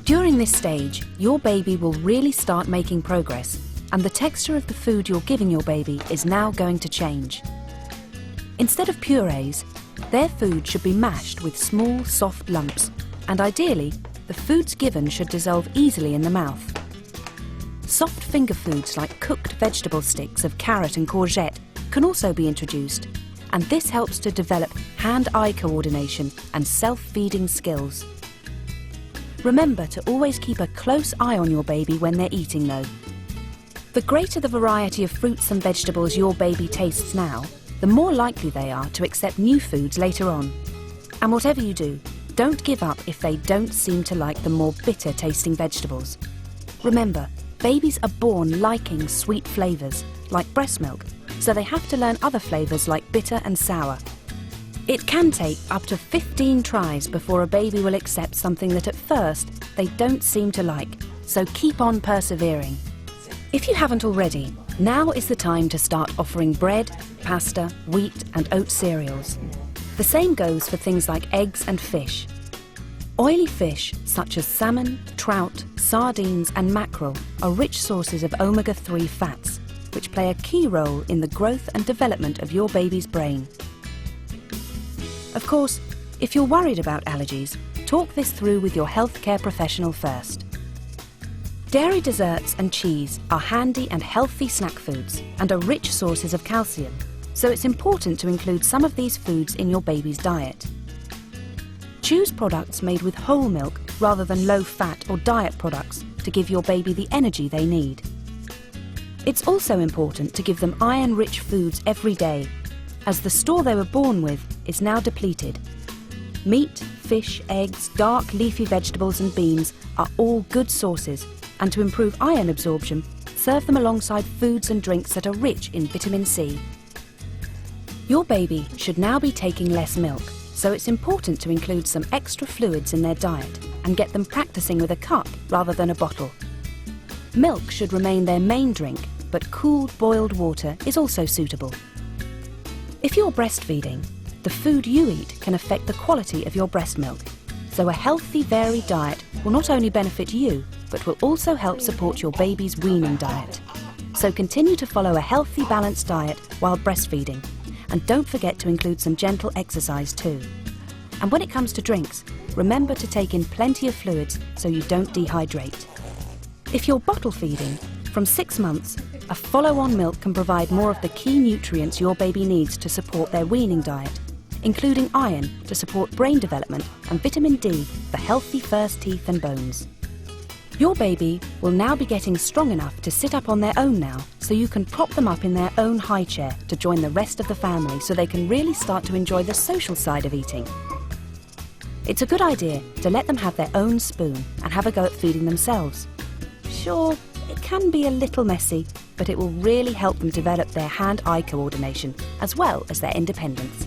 During this stage, your baby will really start making progress, and the texture of the food you're giving your baby is now going to change. Instead of purees, their food should be mashed with small, soft lumps, and ideally, the foods given should dissolve easily in the mouth. Soft finger foods like cooked vegetable sticks of carrot and courgette can also be introduced, and this helps to develop hand-eye coordination and self-feeding skills. Remember to always keep a close eye on your baby when they're eating though. The greater the variety of fruits and vegetables your baby tastes now, the more likely they are to accept new foods later on. And whatever you do, don't give up if they don't seem to like the more bitter tasting vegetables. Remember, babies are born liking sweet flavours, like breast milk, so they have to learn other flavours like bitter and sour. It can take up to 15 tries before a baby will accept something that at first they don't seem to like, so keep on persevering. If you haven't already, now is the time to start offering bread, pasta, wheat and oat cereals. The same goes for things like eggs and fish. Oily fish such as salmon, trout, sardines and mackerel are rich sources of omega-3 fats, which play a key role in the growth and development of your baby's brain. Of course, if you're worried about allergies, talk this through with your healthcare professional first. Dairy desserts and cheese are handy and healthy snack foods and are rich sources of calcium, so it's important to include some of these foods in your baby's diet. Choose products made with whole milk rather than low-fat or diet products to give your baby the energy they need. It's also important to give them iron-rich foods every day, as the store they were born with is now depleted. Meat, fish, eggs, dark leafy vegetables and beans are all good sources, and to improve iron absorption, serve them alongside foods and drinks that are rich in vitamin C. Your baby should now be taking less milk, so it's important to include some extra fluids in their diet and get them practicing with a cup rather than a bottle. Milk should remain their main drink, but cooled boiled water is also suitable. If you're breastfeeding, the food you eat can affect the quality of your breast milk, so a healthy, varied diet will not only benefit you, but will also help support your baby's weaning diet. So continue to follow a healthy, balanced diet while breastfeeding, and don't forget to include some gentle exercise too. And when it comes to drinks, remember to take in plenty of fluids so you don't dehydrate. If you're bottle feeding, from 6 months, a follow-on milk can provide more of the key nutrients your baby needs to support their weaning diet, including iron to support brain development and vitamin D for healthy first teeth and bones. Your baby will now be getting strong enough to sit up on their own now, so you can prop them up in their own high chair to join the rest of the family so they can really start to enjoy the social side of eating. It's a good idea to let them have their own spoon and have a go at feeding themselves. Sure, it can be a little messy, but it will really help them develop their hand-eye coordination as well as their independence.